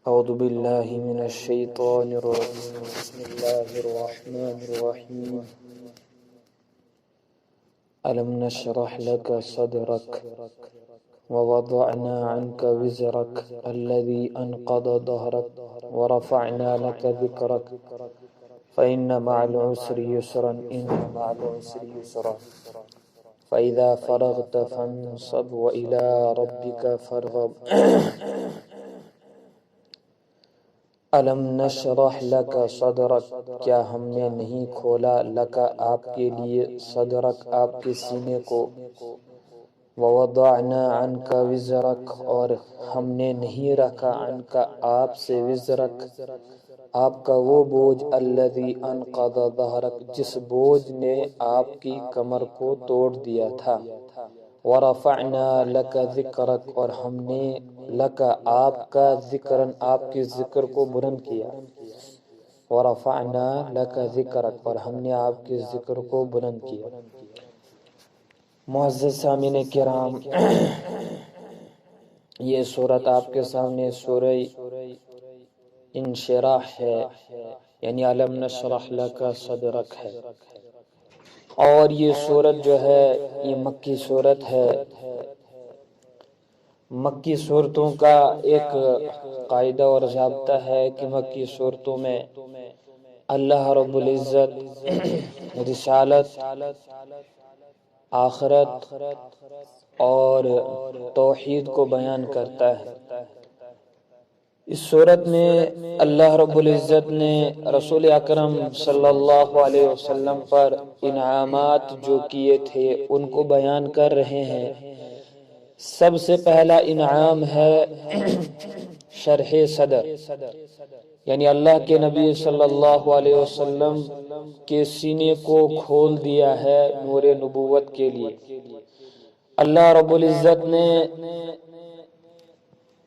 اعوذ باللہ من الشیطان الرجیم بسم اللہ الرحمن الرحیم ألم نشرح لك صدرك ووضعنا عنك وزرك الذي أنقض ظهرك ورفعنا لك ذكرك فإن مع العسر يسرا إن مع العسر يسرا فإذا فرغت فانصب وإلى ربك فارغب ألم نشرح لك صدرك کیا ہم نے نہیں کھولا لک آپ کے لیے صدرک آپ کے سینے کو ووضعنا عنك وزرك اور ہم نے نہیں رکھا عنك آپ سے وزرک آپ کا وہ بوجھ الذي انقض ظهرك جس بوجھ نے آپ کی کمر کو توڑ دیا تھا ورفعنا لك ذکرک اور ہم نے لک آپ کا ذکرن آپ کے ذکر کو بلند کیا ورفعنا لك ذکرک اور ہم نے آپ کے ذکر کو بلند کیا۔ معزز سامعین کرام، یہ سورت آپ کے سامنے سورہ انشراح ہے، یعنی علم نشرح لک صدرک ہے، اور یہ سورت جو ہے یہ مکی سورت ہے۔ مکی صورتوں کا ایک قاعدہ اور ضابطہ ہے کہ مکی صورتوں میں اللہ رب العزت رسالت، آخرت اور توحید کو بیان کرتا ہے۔ اس صورت میں اللہ رب العزت نے رسول اکرم صلی اللہ علیہ وسلم پر انعامات جو کیے تھے ان کو بیان کر رہے ہیں۔ سب سے پہلا انعام ہے شرح صدر، یعنی اللہ کے نبی صلی اللہ علیہ وسلم کے سینے کو کھول دیا ہے نور نبوت کے لیے۔ اللہ رب العزت نے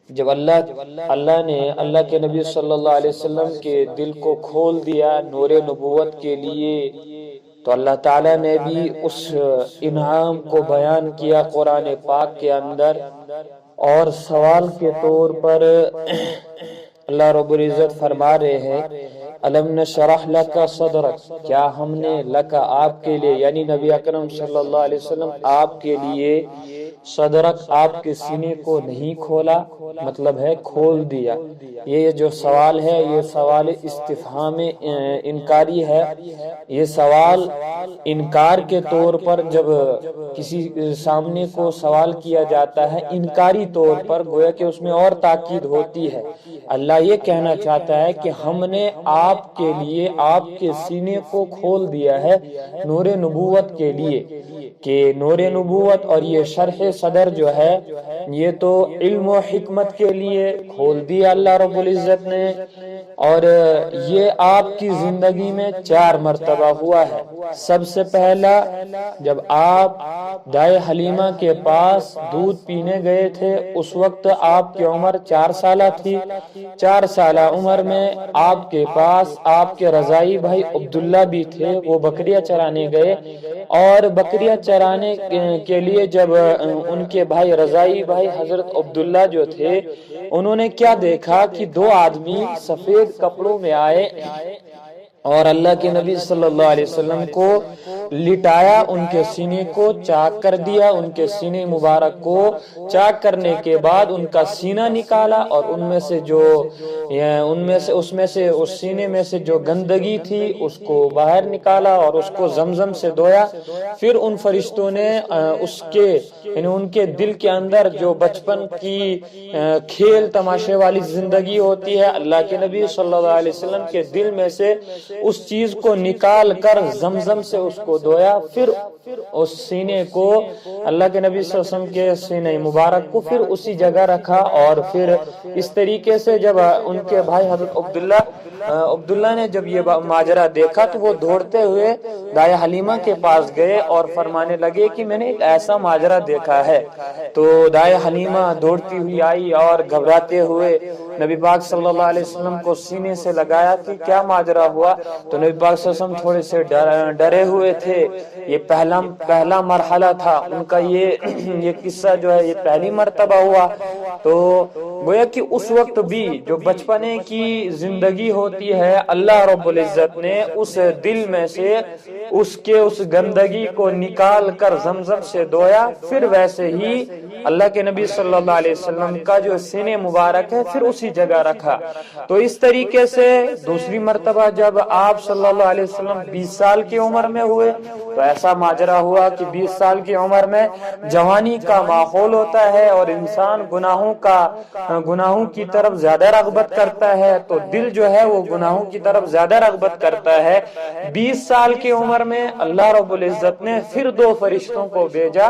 جب اللہ کے نبی صلی اللہ علیہ وسلم کے دل کو کھول دیا نور نبوت کے لیے، تو اللہ تعالیٰ نے بھی اس انعام کو بیان کیا قرآن پاک کے اندر، اور سوال کے طور پر اللہ رب العزت فرما رہے ہیں الم نشرح لک صدرک، کیا ہم نے لک آپ کے لیے، یعنی نبی اکرم صلی اللہ علیہ وسلم آپ کے لیے صدرک آپ کے سینے کو نہیں کھولا، مطلب ہے کھول دیا۔ یہ جو سوال ہے یہ سوال استفہام انکاری ہے۔ یہ سوال انکار کے طور پر جب کسی سامنے کو سوال کیا جاتا ہے انکاری طور پر، گویا کہ اس میں اور تاکید ہوتی ہے۔ اللہ یہ کہنا چاہتا ہے کہ ہم نے آپ کے لیے آپ کے سینے کو کھول دیا ہے نور نبوت کے لیے، کہ نور نبوت اور یہ شرح صدر جو ہے یہ تو علم و حکمت کے لیے کھول دیا اللہ رب العزت نے، اور یہ آپ کی زندگی میں 4 مرتبہ ہوا ہے۔ سب سے پہلا جب آپ دائے حلیمہ کے پاس دودھ پینے گئے تھے، اس وقت آپ کی عمر 4 سالہ تھی۔ 4 سالہ عمر میں آپ کے پاس آپ کے رضائی بھائی عبداللہ بھی تھے، وہ بکریاں چرانے گئے، اور بکریاں چرانے کے لیے جب ان کے بھائی رضائی بھائی حضرت عبداللہ جو تھے، انہوں نے کیا دیکھا کہ 2 آدمی سفید کپڑوں میں آئے اور اللہ کے نبی صلی اللہ علیہ وسلم کو لٹایا، ان کے سینے کو چاک کر دیا، ان کے سینے مبارک کو چاک کرنے کے بعد ان کا سینہ نکالا، اور اس سینے میں سے جو گندگی تھی اس کو باہر نکالا اور اس کو زمزم سے دھویا۔ پھر ان فرشتوں نے ان کے دل کے اندر جو بچپن کی کھیل تماشے والی زندگی ہوتی ہے، اللہ کے نبی صلی اللہ علیہ وسلم کے دل میں سے اس چیز کو نکال کر زمزم سے اس کو دھویا، پھر اس سینے کو اللہ کے نبی صلی اللہ علیہ وسلم کے سینے مبارک کو پھر اسی جگہ رکھا، اور پھر اس طریقے سے جب ان کے بھائی حضرت عبداللہ نے جب یہ ماجرا دیکھا تو وہ دوڑتے ہوئے دائے حلیمہ کے پاس گئے اور فرمانے لگے کہ میں نے ایک ایسا ماجرا دیکھا ہے۔ تو دائے حلیمہ دوڑتی ہوئی آئی اور گھبراتے ہوئے نبی پاک صلی اللہ علیہ وسلم کو سینے سے لگایا کہ کیا ماجرا ہوا، تو نبی پاک صلی اللہ علیہ وسلم تھوڑے سے ڈرے ہوئے تھے تھے، یہ پہلا مرحلہ تھا ان کا، یہ قصہ جو ہے یہ پہلی مرتبہ ہوا۔ تو گویا کہ اس وقت بھی جو بچپنے کی زندگی ہوتی ہے، اللہ رب العزت نے اس دل میں سے اس گندگی کو نکال کر زمزم سے دھویا، پھر ویسے ہی اللہ کے نبی صلی اللہ علیہ وسلم کا جو سینے مبارک ہے پھر اسی جگہ رکھا۔ تو اس طریقے سے دوسری مرتبہ جب آپ صلی اللہ علیہ وسلم 20 سال کی عمر میں ہوئے تو ایسا ماجرا ہوا کہ 20 سال کی عمر میں جوانی کا ماحول ہوتا ہے اور انسان گناہوں کی طرف زیادہ رغبت کرتا ہے، تو دل جو ہے وہ گناہوں کی طرف زیادہ رغبت کرتا ہے۔ 20 سال کی عمر میں اللہ رب العزت نے پھر 2 فرشتوں کو بھیجا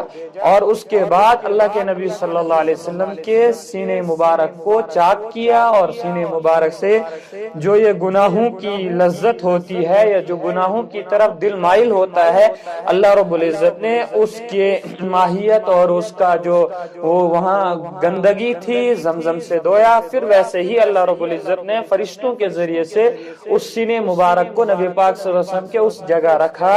اور اس کے بعد اللہ کے نبی صلی اللہ علیہ وسلم کے سینے مبارک کو چاک کیا، اور سینے مبارک سے جو یہ گناہوں کی لذت ہوتی ہے یا جو گناہوں کی طرف دل مائل ہوتا ہے، اللہ رب العزت نے اس کے ماہیت اور اس کا جو وہ وہاں گندگی تھی زمزم سے دھویا، پھر ویسے ہی اللہ رب العزت نے فرشتوں کے ذریعے سے اس سینے مبارک کو نبی پاک صلی اللہ علیہ وسلم کے اس جگہ رکھا۔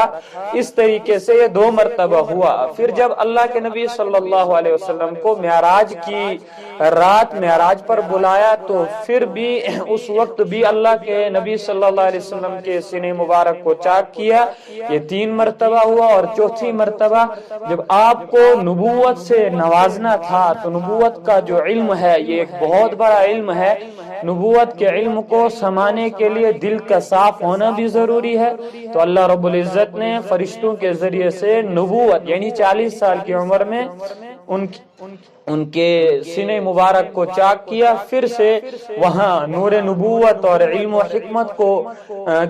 اس طریقے سے یہ 2 مرتبہ ہوا۔ پھر جب اللہ کے نبی صلی اللہ علیہ وسلم کو معراج کی رات معراج پر بلایا تو پھر بھی اس وقت بھی اللہ کے نبی صلی اللہ علیہ وسلم کے سینے مبارک کو چاک کیا، یہ 3 مرتبہ ہوا۔ اور چوتھی مرتبہ جب آپ کو نبوت سے نوازنا تھا تو نبوت کا جو علم ہے یہ ایک بہت بڑا علم ہے، نبوت کے علم کو سمانے کے لیے دل کا صاف ہونا بھی ضروری ہے، تو اللہ رب العزت نے فرشتوں کے ذریعے سے نبوت یعنی 40 سال کی عمر میں ان کے سینے مبارک کو چاک کیا، پھر سے وہاں نور نبوت اور علم و حکمت کو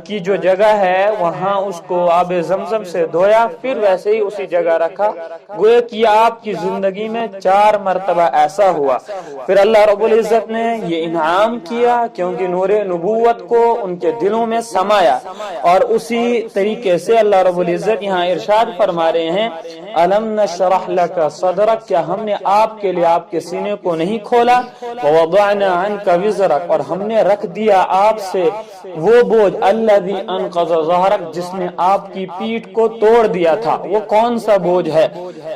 کی جو جگہ ہے وہاں اس کو آب زمزم سے دھویا، پھر ویسے ہی اسی جگہ رکھا۔ گویا کہ آپ کی زندگی میں 4 مرتبہ ایسا ہوا۔ پھر اللہ رب العزت نے یہ انعام کیا کیونکہ نور نبوت کو ان کے دلوں میں سمایا، اور اسی طریقے سے اللہ رب العزت یہاں ارشاد فرما رہے ہیں الم نشرح لک صدرک، کیا ہم نے آپ کے لیے آپ کے سینے کو نہیں کھولا، ووضعنا عنک وزرک، اور ہم نے رکھ دیا آپ سے وہ بوجھ الذی انقض ظہرک، جس نے آپ کی پیٹھ کو توڑ دیا تھا۔ وہ کون سا بوجھ ہے؟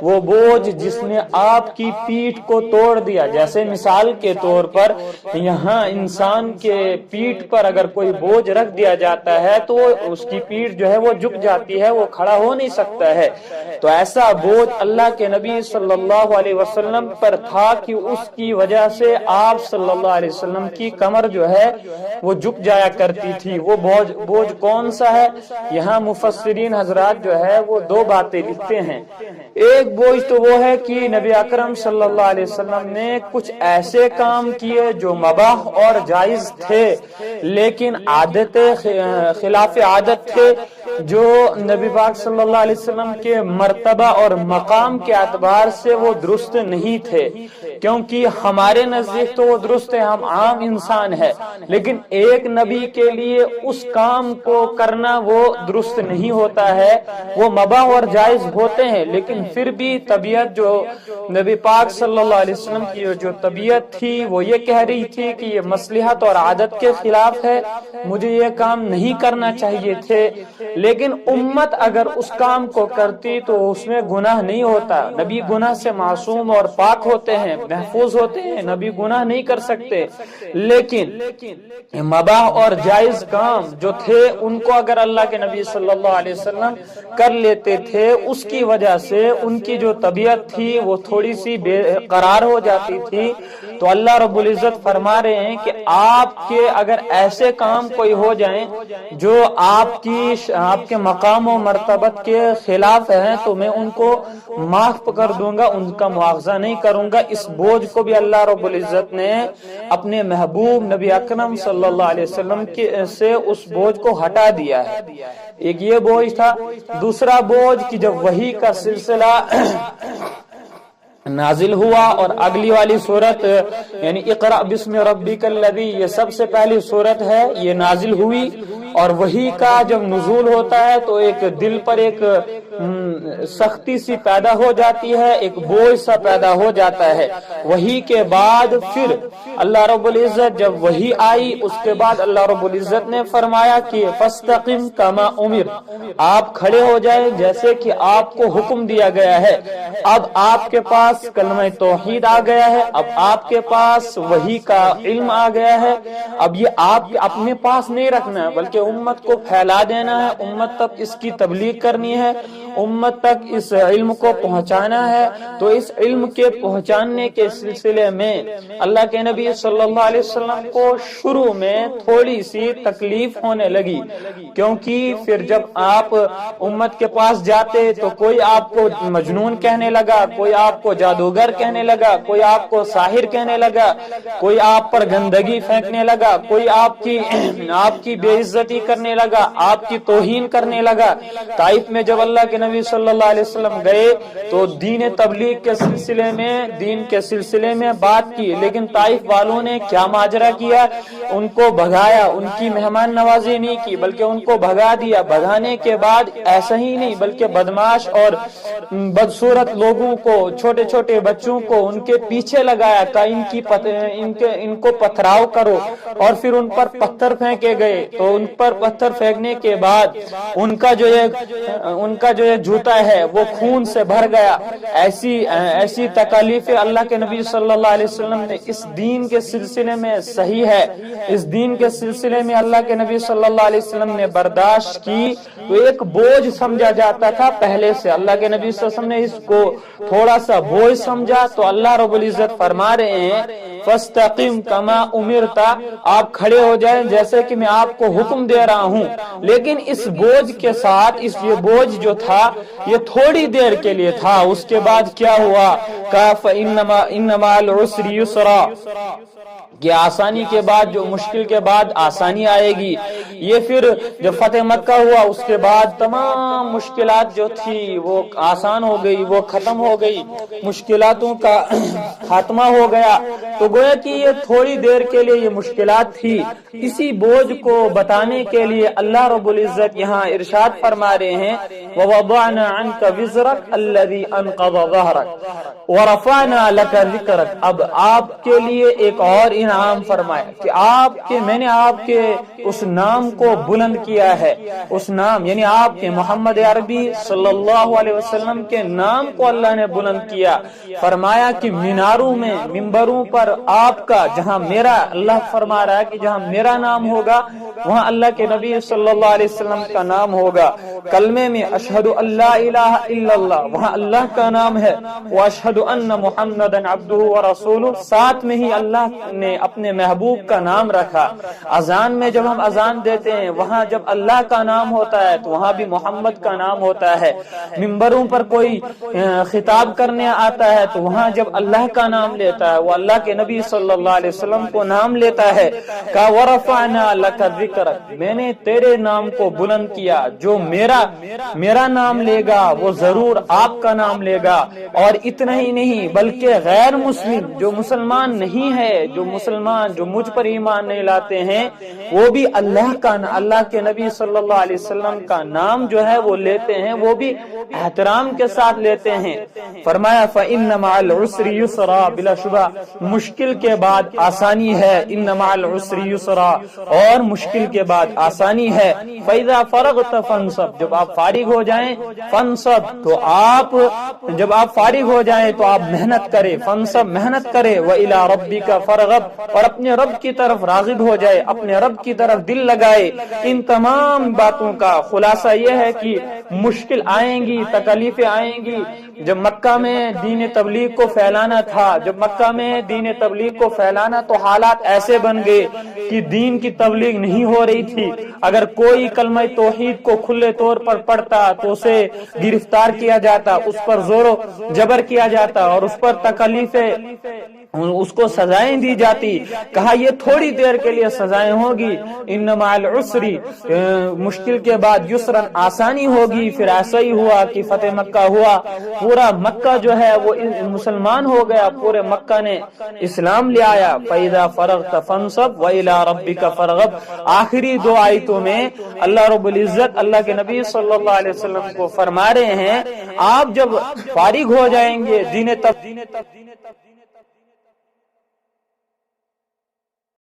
وہ بوجھ جس نے آپ کی پیٹھ کو توڑ دیا۔ جیسے مثال کے طور پر یہاں انسان کے پیٹھ پر اگر کوئی بوجھ رکھ دیا جاتا ہے تو اس کی پیٹھ جو ہے وہ جھک جاتی ہے، وہ کھڑا ہو نہیں سکتا ہے، تو ایسا بوجھ اللہ کے نبی صلی اللہ علیہ وسلم پر تھا کہ اس کی وجہ سے آپ صلی اللہ علیہ وسلم کی کمر جو ہے وہ جھک جایا کرتی تھی۔ وہ بوجھ کون سا ہے؟ یہاں مفسرین حضرات جو ہے وہ 2 باتیں لکھتے ہیں۔ ایک بوجھ تو وہ ہے کہ نبی اکرم صلی اللہ علیہ وسلم نے کچھ ایسے کام کیے جو مباح اور جائز تھے لیکن خلاف عادت تھے، جو نبی پاک صلی اللہ علیہ وسلم کے مرتبہ اور مقام کے اعتبار سے وہ درست نہیں تھے، کیونکہ ہمارے نزدیک تو وہ درست ہے، ہم عام انسان ہے، لیکن ایک نبی کے لیے اس کام کو کرنا وہ درست نہیں ہوتا ہے۔ وہ مباح اور جائز ہوتے ہیں لیکن پھر بھی طبیعت جو نبی پاک صلی اللہ علیہ وسلم کی جو طبیعت تھی وہ یہ کہہ رہی تھی کہ یہ مصلحت اور عادت کے خلاف ہے، مجھے یہ کام نہیں کرنا چاہیے تھے، لیکن امت اگر اس کام کو کرتی تو اس میں گناہ نہیں ہوتا۔ نبی گناہ سے معصوم اور پاک ہوتے ہیں، محفوظ ہوتے ہیں، نبی گناہ نہیں کر سکتے، لیکن مباح اور جائز کام جو تھے ان کو اگر اللہ کے نبی صلی اللہ علیہ وسلم کر لیتے تھے، اس کی وجہ سے ان کی جو طبیعت تھی وہ تھوڑی سی بے قرار ہو جاتی تھی۔ تو اللہ رب العزت فرما رہے ہیں کہ آپ کے اگر ایسے کام کوئی ہو جائیں جو آپ کے مقام و مرتبت کے خلاف ہیں تو میں ان کو معاف کر دوں گا، ان کا مواخذہ نہیں کروں گا۔ اس بوجھ کو بھی اللہ رب العزت نے اپنے محبوب نبی اکرم صلی اللہ علیہ وسلم سے اس بوجھ کو ہٹا دیا ہے۔ ایک یہ بوجھ تھا۔ دوسرا بوجھ کہ جب وحی کا سلسلہ نازل ہوا اور اگلی والی سورت یعنی اقرأ بسم ربک الذی، یہ سب سے پہلی سورت ہے، یہ نازل ہوئی اور وحی کا جب نزول ہوتا ہے تو ایک دل پر ایک سختی سی پیدا ہو جاتی ہے، ایک بوجھ سا پیدا ہو جاتا ہے۔ وحی کے بعد پھر اللہ رب العزت جب وحی آئی، اس کے بعد اللہ رب العزت نے فرمایا کہ فاستقم کما امر، آپ کھڑے ہو جائیں جیسے کہ آپ کو حکم دیا گیا ہے۔ اب آپ کے پاس کلمہ توحید آ گیا ہے، اب آپ کے پاس وحی کا علم آ گیا ہے۔ اب یہ آپ اپنے پاس نہیں رکھنا ہے بلکہ امت کو پھیلا دینا ہے، امت تک اس کی تبلیغ کرنی ہے، امت تک اس علم کو پہنچانا ہے۔ تو اس علم کے پہنچانے کے سلسلے میں اللہ کے نبی صلی اللہ علیہ وسلم کو شروع میں تھوڑی سی تکلیف ہونے لگی، کیونکہ پھر جب آپ امت کے پاس جاتے تو کوئی آپ کو مجنون کہنے لگا، کوئی آپ کو جادوگر کہنے لگا، کوئی آپ کو ساحر کہنے لگا، کوئی آپ پر گندگی پھینکنے لگا، کوئی آپ کی بے عزتی کرنے لگا، آپ کی توہین کرنے لگا۔ طائف میں جب اللہ کے نبی صلی اللہ علیہ وسلم گئے تو دین تبلیغ کے سلسلے میں بات کی، لیکن طائف والوں نے کیا ماجرا کیا، ان کو بھگایا، ان کی مہمان نوازی نہیں کی بلکہ ان کو بھگا دیا۔ بھگانے کے بعد ایسا ہی نہیں بلکہ بدماش اور بدصورت لوگوں کو، چھوٹے چھوٹے بچوں کو ان کے پیچھے لگایا کہ ان کو پتھراؤ کرو، اور پھر ان پر پتھر پھینکے گئے۔ تو ان پر پتھر پھینکنے کے بعد ان کا جو یہ جوتا ہے وہ خون سے بھر گیا۔ ایسی تکالیفیں اللہ کے نبی صلی اللہ علیہ وسلم نے اس دین کے سلسلے میں صحیح ہے، اس دین کے سلسلے میں اللہ کے نبی صلی اللہ علیہ وسلم نے برداشت کی، تو ایک بوجھ سمجھا جاتا تھا پہلے سے۔ اللہ کے نبی صلی اللہ علیہ وسلم نے اس کو تھوڑا سا بوجھ سمجھا، تو اللہ رب العزت فرما رہے ہیں فاستقم کما امرت، آپ کھڑے ہو جائیں جیسے کہ میں آپ کو حکم دے رہا ہوں۔ لیکن اس بوجھ کے ساتھ یہ بوجھ جو تھا یہ تھوڑی دیر کے لیے تھا، اس کے بعد کیا ہوا، انما العسر یسرا، کہ آسانی کے بعد جو مشکل کے بعد آسانی آئے گی۔ یہ پھر جب فتح مکہ ہوا اس کے بعد تمام مشکلات جو تھی وہ آسان ہو گئی، وہ ختم ہو گئی، مشکلاتوں کا خاتمہ ہو گیا۔ تو گویا کہ یہ تھوڑی دیر کے لیے یہ مشکلات تھی۔ اسی بوجھ کو بتانے کے لیے اللہ رب العزت یہاں ارشاد فرما رہے ہیں وَوَضَعْنَا عَنْكَ وِزْرَكَ الَّذِي أَنْقَضَ ظَهْرَكَ وَرَفَعْنَا لَكَ ذِكْرَكَ۔ اب آپ کے لیے ایک اور انعام فرمایا کہ میں نے آپ کے اس نام کو بلند کیا ہے، اس نام یعنی آپ کے محمد عربی صلی اللہ علیہ وسلم کے نام کو اللہ نے بلند کیا۔ فرمایا کہ میناروں میں، ممبروں پر آپ کا، جہاں میرا، اللہ فرما رہا ہے کہ جہاں میرا نام ہوگا وہاں اللہ کے نبی صلی اللہ علیہ وسلم کا نام ہوگا۔ کلمے میں اشہد اللہ الہ الا اللہ، وہاں اللہ کا نام ہے، واشہد ان محمدًا عبدہ ورسولہ، ساتھ میں ہی اللہ نے اپنے محبوب کا نام رکھا۔ اذان میں جب ہم اذان دیتے ہیں وہاں جب اللہ کا نام ہوتا ہے تو وہاں بھی محمد کا نام ہوتا ہے۔ ممبروں پر کوئی خطاب کرنے آتا ہے تو وہاں جب اللہ کا نام لیتا ہے وہ اللہ کے نبی صلی اللہ علیہ وسلم کو نام لیتا ہے۔ کہ وَرَفَعْنَا لَكَ ذِكْرَكَ، میں نے تیرے نام کو بلند کیا، جو میرا نام لے گا وہ ضرور آپ کا نام لے گا۔ اور اتنا ہی نہیں بلکہ غیر مسلم جو مسلمان نہیں ہے، جو مجھ پر ایمان نہیں لاتے ہیں، وہ بھی اللہ کے نبی صلی اللہ علیہ وسلم کا نام جو ہے وہ لیتے ہیں، وہ بھی احترام کے ساتھ لیتے ہیں۔ فرمایا فَإِنَّ مَعَ الْعُسْرِ يُسْرًا، بلا شبہ مشکل کے بعد آسانی ہے، إِنَّ مَعَ الْعُسْرِ يُسْرًا، اور مشکل کے بعد آسانی ہے۔ فَإِذَا فَرَغْتَ فَانْصَبْ، جب آپ فارغ ہو جائیں، فَانْصَبْ، تو جب آپ فارغ ہو جائیں تو آپ محنت کریں، فَانْصَبْ، محنت کریں، وَإِلَى رَبِّكَ فَارْغَب، اور اپنے رب کی طرف راغب ہو جائے، اپنے رب کی طرف دل لگائے۔ ان تمام باتوں کا خلاصہ یہ ہے کہ مشکل آئیں گی، تکلیفیں آئیں گی۔ جب مکہ میں دین تبلیغ کو پھیلانا تھا، تو حالات ایسے بن گئے کہ دین کی تبلیغ نہیں ہو رہی تھی۔ اگر کوئی کلمہ توحید کو کھلے طور پر پڑھتا تو اسے گرفتار کیا جاتا، اس پر زور و جبر کیا جاتا اور اس پر اس کو سزائیں دی جاتی. کہا یہ تھوڑی دیر کے لیے سزائیں ہوگی، ان مع العسر، مشکل کے بعد یسرا، آسانی ہوگی. پھر ایسا ہی ہوا کہ فتح مکہ ہوا، پورا مکہ جو ہے وہ مسلمان ہو گیا، پورے مکہ نے اسلام لے آیا. فَإِذَا فَرَغْتَ فَانْصَبْ وَإِلَىٰ رَبِّكَ فَارْغَب. آخری دو آیتوں میں اللہ رب العزت اللہ کے نبی صلی اللہ علیہ وسلم کو فرما رہے ہیں آپ جب فارغ ہو جائیں گے دین